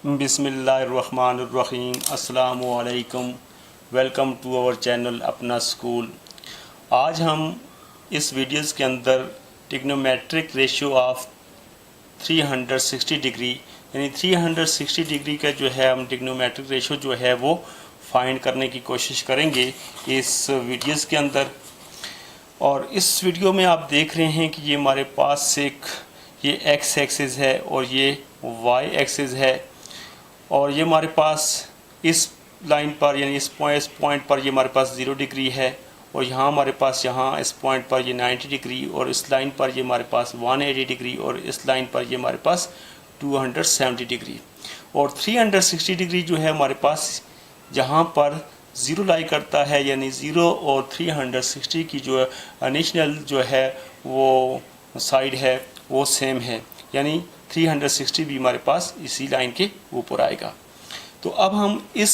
बिस्मिल्लाहिर्रहमानिर्रहीम अस्सलामु अलैकुम। वेलकम टू आवर चैनल अपना स्कूल। आज हम इस वीडियोस के अंदर ट्रिग्नोमेट्रिक रेशियो ऑफ 360 डिग्री यानी 360 डिग्री का जो है हम ट्रिग्नोमेट्रिक रेशियो जो है वो फाइंड करने की कोशिश करेंगे इस वीडियोस के अंदर। और इस वीडियो में आप देख रहे हैं कि ये हमारे पास एक ये एक्स एक्सिस है और ये वाई एक्सिस है, और ये हमारे पास इस लाइन पर यानी इस पॉइंट पर ये हमारे पास 0 डिग्री है, और यहाँ हमारे पास यहाँ इस पॉइंट पर ये 90 डिग्री, और इस लाइन पर ये हमारे पास 180 डिग्री, और इस लाइन पर ये हमारे पास 270 डिग्री। और 360 डिग्री जो है हमारे पास जहाँ पर 0 लाई करता है, यानी 0 और 360 की जो इनिशियल जो है वो साइड है वो सेम है, यानी 360 भी हमारे पास इसी लाइन के ऊपर आएगा। तो अब हम इस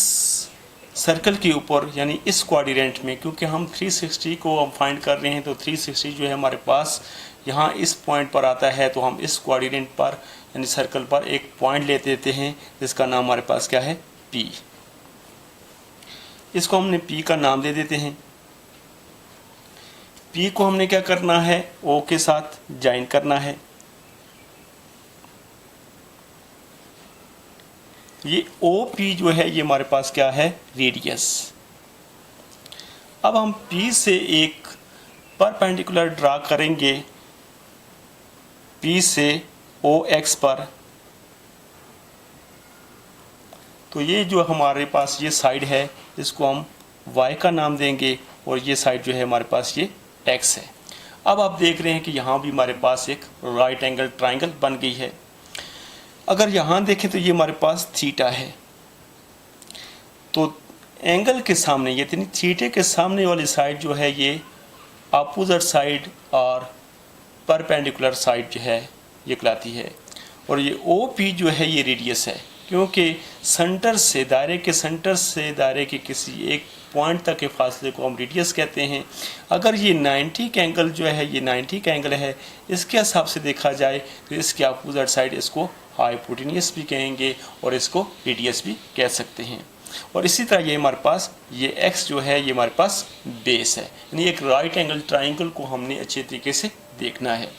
सर्कल के ऊपर यानी इस क्वाड्रेंट में, क्योंकि हम 360 को हम फाइंड कर रहे हैं, तो 360 जो है हमारे पास यहाँ इस पॉइंट पर आता है, तो हम इस क्वाड्रेंट पर यानी सर्कल पर एक पॉइंट ले देते हैं जिसका नाम हमारे पास क्या है, P। इसको हमने P का नाम दे देते हैं। P को हमने क्या करना है, O के साथ ज्वाइन करना है। ये OP जो है ये हमारे पास क्या है, रेडियस। अब हम P से एक परपेंडिकुलर ड्रा करेंगे P से OX पर। तो ये जो हमारे पास ये साइड है इसको हम Y का नाम देंगे, और ये साइड जो है हमारे पास ये X है। अब आप देख रहे हैं कि यहाँ भी हमारे पास एक राइट एंगल ट्राइंगल बन गई है। अगर यहाँ देखें तो ये हमारे पास थीटा है, तो एंगल के सामने यानी थीटे के सामने वाली साइड जो है ये अपोजिट साइड और परपेंडिकुलर साइड जो है ये कहलाती है। और ये OP जो है ये रेडियस है, क्योंकि सेंटर से दायरे के सेंटर से दायरे के किसी एक पॉइंट तक के फासले को हम रेडियस कहते हैं। अगर ये 90 का एंगल जो है ये 90 का एंगल है, इसके हिसाब से देखा जाए तो इसके अपोजिट साइड इसको हाइपोटेन्यूस भी कहेंगे और इसको रेडियस भी कह सकते हैं। और इसी तरह ये हमारे पास ये x जो है ये हमारे पास बेस है, यानी एक राइट एंगल ट्राइंगल को हमने अच्छे तरीके से देखना है।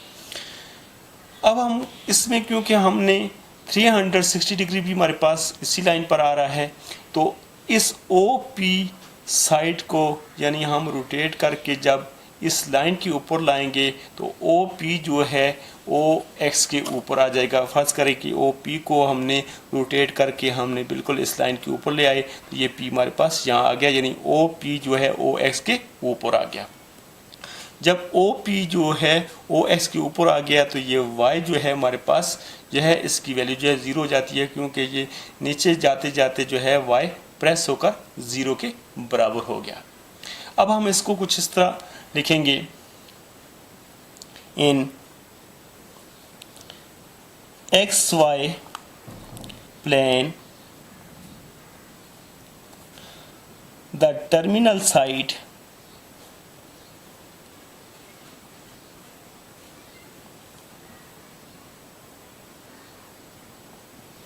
अब हम इसमें क्योंकि हमने 360 डिग्री भी हमारे पास इसी लाइन पर आ रहा है, तो इस OP साइड को यानी हम रोटेट करके जब इस लाइन के ऊपर लाएंगे तो OP जो है OX के ऊपर आ जाएगा। फर्ज करें कि OP को हमने रोटेट करके हमने बिल्कुल इस लाइन के ऊपर ले आए, तो ये P हमारे पास यहाँ आ गया, यानी OP जो है OX के ऊपर आ गया। जब OP जो है OX के ऊपर आ गया तो ये Y जो है हमारे पास जो है इसकी वैल्यू जो है 0 हो जाती है, क्योंकि ये नीचे जाते जाते जो है Y प्रेस होकर 0 के बराबर हो गया। अब हम इसको कुछ इस तरह लिखेंगे, in XY plane the terminal side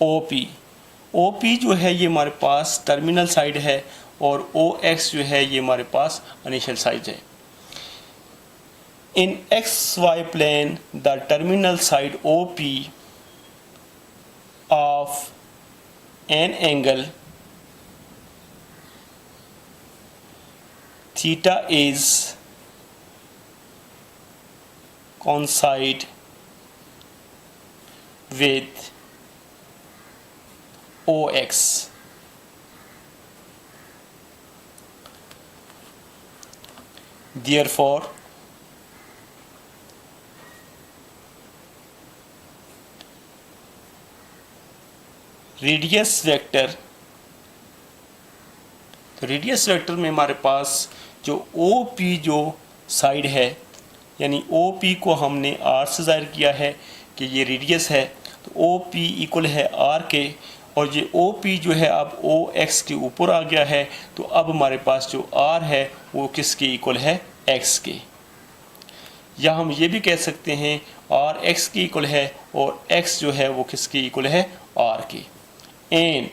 OP जो है ये हमारे पास टर्मिनल साइड है, और OX जो है ये हमारे पास इनिशियल साइड है। In XY plane the terminal side OP of an angle theta is coincide with OX। Therefore, radius vector, तो रेडियस वेक्टर में हमारे पास जो OP जो साइड है, यानी OP को हमने R से ज़ाहिर किया है कि ये रेडियस है, तो OP इक्वल है R के, और ये OP जो है अब OX के ऊपर आ गया है, तो अब हमारे पास जो R है वो किसके इक्वल है, X के। या हम ये भी कह सकते हैं R x की इक्वल है और x जो है वो किसकी इक्वल है, R की। And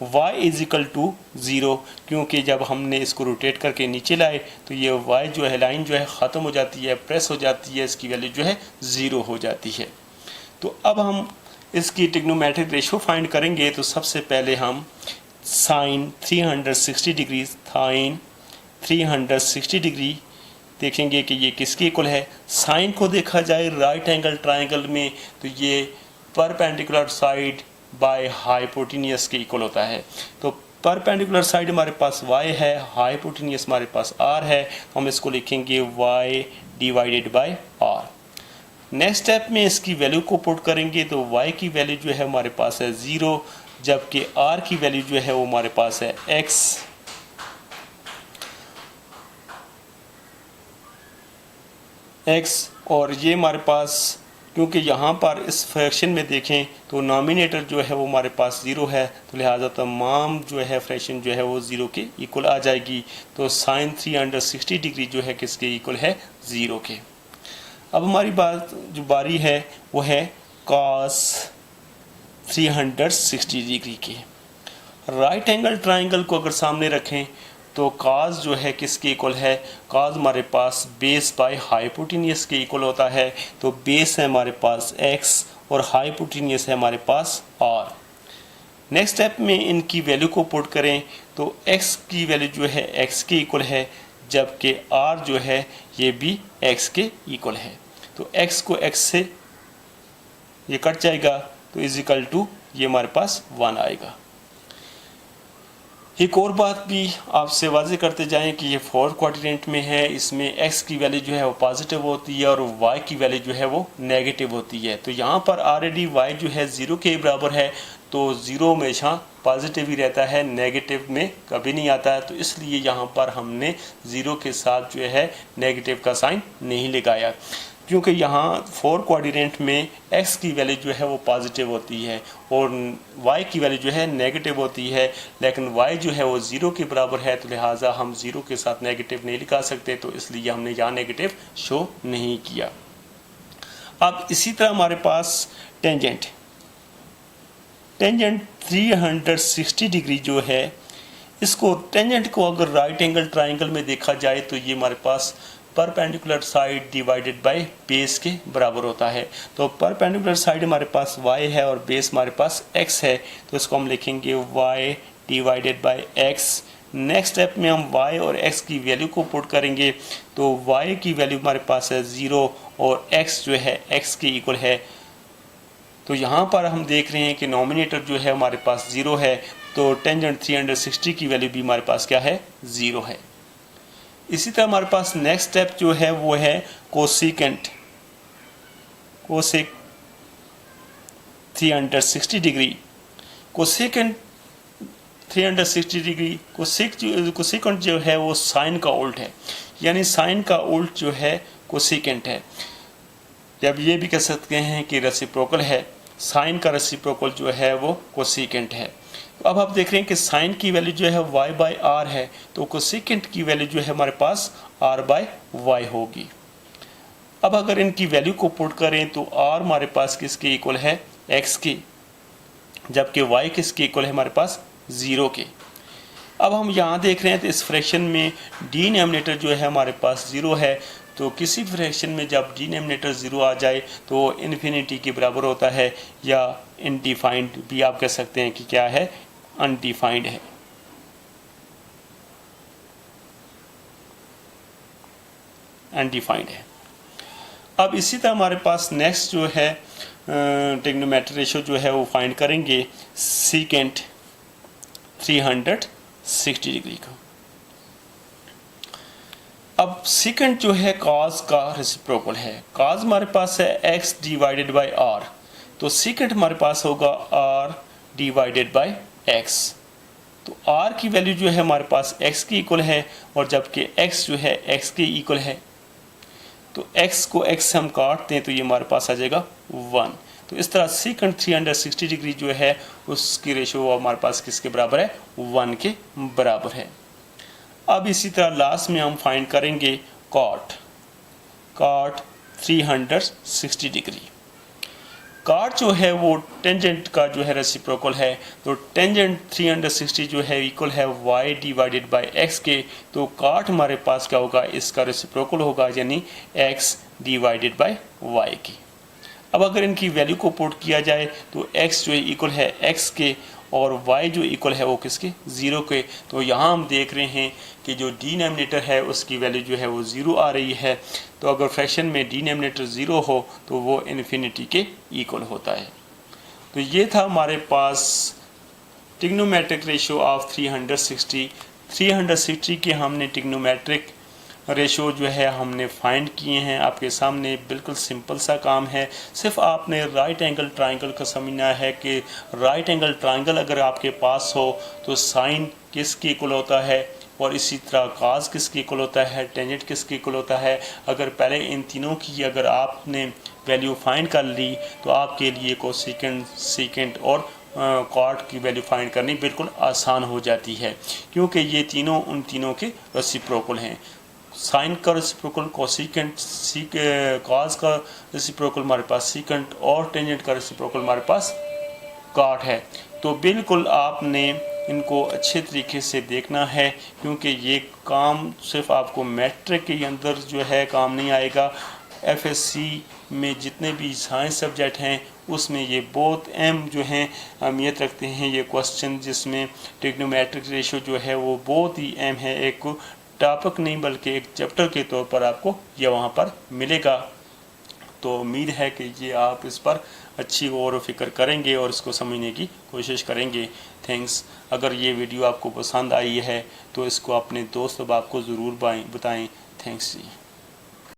y is equal to 0, क्योंकि जब हमने इसको रोटेट करके नीचे लाए तो ये y जो है लाइन जो है ख़त्म हो जाती है, प्रेस हो जाती है, इसकी वैल्यू जो है 0 हो जाती है। तो अब हम इसकी ट्रिग्नोमेट्रिक रेशो फाइंड करेंगे। तो सबसे पहले हम साइन 360 डिग्री देखेंगे कि ये किसके इक्वल है। साइन को देखा जाए राइट एंगल ट्राइंगल में तो ये परपेंडिकुलर साइड बाय हाइपोटेन्यूस के इक्वल होता है। तो परपेंडिकुलर साइड हमारे पास y है, हाइपोटेन्यूस हमारे पास r है, तो हम इसको लिखेंगे y divided by r। Next step में इसकी वैल्यू को पुट करेंगे तो y की वैल्यू जो है हमारे पास है 0, जबकि r की वैल्यू जो है वो हमारे पास है x, और ये हमारे पास, क्योंकि यहाँ पर इस फ्रैक्शन में देखें तो नॉमिनेटर जो है वो हमारे पास 0 है, तो लिहाजा तमाम जो है फ्रैक्शन जो है वो 0 के इक्वल आ जाएगी। तो साइन 360 डिग्री जो है किसके इक्वल है, 0 के। अब हमारी बारी है वो है कॉस 360 डिग्री की। राइट एंगल ट्राइंगल को अगर सामने रखें तो काज जो है किसके इक्वल है, काज हमारे पास बेस बाय हाइपोटेन्यूस के इक्वल होता है। तो बेस है हमारे पास x और हाइपोटेन्यूस है हमारे पास r। नेक्स्ट स्टेप में इनकी वैल्यू को पुट करें तो x की वैल्यू जो है x के इक्वल है, जबकि r जो है ये भी x के इक्वल है। तो x को x से ये कट जाएगा तो इज इक्वल टू ये हमारे पास 1 आएगा। एक और बात भी आपसे वाज़ेह करते जाएं कि ये 4 क्वाड्रेंट में है, इसमें x की वैल्यू जो है वो पॉजिटिव होती है और y की वैल्यू जो है वो नेगेटिव होती है। तो यहाँ पर ऑलरेडी y जो है 0 के बराबर है, तो 0 हमेशा पॉजिटिव ही रहता है, नेगेटिव में कभी नहीं आता है। तो इसलिए यहाँ पर हमने 0 के साथ जो है नेगेटिव का साइन नहीं लगाया, क्योंकि यहाँ 4 क्वाड्रेंट में x की वैल्यू जो है वो पॉजिटिव होती है और y की वैल्यू जो है नेगेटिव होती है, लेकिन y जो है वो 0 के बराबर है, तो लिहाजा हम 0 के साथ नेगेटिव नहीं लिखा सकते, तो इसलिए हमने यहाँ नेगेटिव शो नहीं किया। अब इसी तरह हमारे पास टेंजेंट 360 डिग्री जो है, इसको टेंजेंट को अगर राइट एंगल ट्राइंगल में देखा जाए तो ये हमारे पास perpendicular side divided by base के बराबर होता है। तो परपेंडिकुलर साइड हमारे पास y है और बेस हमारे पास x है, तो इसको हम लिखेंगे y divided by x। Next step में हम y और x की वैल्यू को पुट करेंगे तो y की वैल्यू हमारे पास है 0 और x जो है x के इक्वल है। तो यहाँ पर हम देख रहे हैं कि नॉमिनेटर जो है हमारे पास 0 है, तो टेंजेंट 360 की वैल्यू भी हमारे पास क्या है, 0 है। इसी तरह हमारे पास नेक्स्ट स्टेप जो है वो है cosecant 360 degree. Cosecant 360 degree cosecant जो है वो साइन का उल्ट है, यानी साइन का उल्ट जो है कोसेकेंट है। जब ये भी कह सकते हैं कि रेसिप्रोकल है, साइन का रेसिप्रोकल जो है वो कोसेकेंट है। तो अब आप देख रहे हैं कि साइन की वैल्यू जो है y बाय आर है, तो कोसेकेंट की वैल्यू जो है हमारे पास r बाय y होगी। अब अगर इनकी वैल्यू को पुट करें तो r हमारे पास किसके इक्वल है, x के, जबकि y किसके इक्वल है हमारे पास 0 के। अब हम यहाँ देख रहे हैं तो इस फ्रैक्शन में डिनोमिनेटर जो है हमारे पास 0 है, तो किसी फ्रैक्शन में जब डिनोमिनेटर 0 आ जाए तो इन्फिनिटी के बराबर होता है, या अनडिफाइंड भी आप कह सकते हैं कि क्या है, अनडिफाइंड है। अनडिफाइंड है। अब इसी तरह हमारे पास नेक्स्ट जो है ट्रिग्नोमेट्रिक रेशियो जो है वो फाइंड करेंगे सीकेंट 360 डिग्री का। अब सीकेंट जो है कॉस का रेसिप्रोकल है, कॉस हमारे पास है x डिवाइडेड बाय r, तो सीकेंट हमारे पास होगा r डिवाइडेड बाय x। तो r की वैल्यू जो है हमारे पास x के इक्वल है, और जबकि x जो है x के इक्वल है, तो x को x से हम काटते हैं तो ये हमारे पास आ जाएगा 1। तो इस तरह सीकेंट 360 डिग्री जो है उसकी रेशियो हमारे पास किसके बराबर है, 1 के बराबर है। अब इसी तरह लास्ट में हम फाइंड करेंगे कॉट 360 डिग्री। कार्ड जो है वो टेंजेंट का जो है रेसिप्रोकल है, तो टेंजेंट 360 जो है इक्वल है y डिवाइडेड बाय x के, तो कार्ड हमारे पास क्या होगा, इसका रेसिप्रोकल होगा यानी x डिवाइडेड बाय y की। अब अगर इनकी वैल्यू को पुट किया जाए तो x जो है इक्वल है x के और y जो इक्वल है वो किसके, 0 के। तो यहाँ हम देख रहे हैं कि जो डिनोमिनेटर है उसकी वैल्यू जो है वो 0 आ रही है। तो अगर फ्रैक्शन में डिनोमिनेटर 0 हो तो वो इन्फिनिटी के इक्वल होता है। तो ये था हमारे पास ट्रिग्नोमेट्रिक रेशियो ऑफ 360 के हमने ट्रिग्नोमेट्रिक रेशो जो है हमने फाइंड किए हैं। आपके सामने बिल्कुल सिंपल सा काम है, सिर्फ आपने राइट एंगल ट्रायंगल का समझना है कि राइट एंगल ट्रायंगल अगर आपके पास हो तो साइन किसके इक्वल होता है, और इसी तरह काज किसके इक्वल होता है, टेंजेंट किसके इक्वल होता है। अगर पहले इन तीनों की अगर आपने वैल्यू फाइंड कर ली तो आपके लिए कोसेकेंट, सीकेंट और कॉट की वैल्यू फाइंड करनी बिल्कुल आसान हो जाती है, क्योंकि ये तीनों उन तीनों के रेसिप्रोकल हैं। साइन का रेसिप्रोकल कोसेकेंट, कॉस का रेसिप्रोकल हमारे पास सीकेंट और टेंजेंट का रेसिप्रोकल हमारे पास कॉट है। तो बिल्कुल आपने इनको अच्छे तरीके से देखना है, क्योंकि ये काम सिर्फ आपको मैट्रिक के अंदर जो है काम नहीं आएगा। एफएससी में जितने भी साइंस सब्जेक्ट हैं उसमें ये बहुत अहम जो हैं अहमियत रखते हैं ये क्वेश्चन, जिसमें ट्रिग्नोमेट्रिक रेशियो जो है वो बहुत ही अहम है। एक टॉपिक नहीं बल्कि एक चैप्टर के तौर पर आपको ये वहाँ पर मिलेगा। तो उम्मीद है कि ये आप इस पर अच्छी गौर व फिक्र करेंगे और इसको समझने की कोशिश करेंगे। थैंक्स। अगर ये वीडियो आपको पसंद आई है तो इसको अपने दोस्त बाप को ज़रूर बताएं। थैंक्स जी।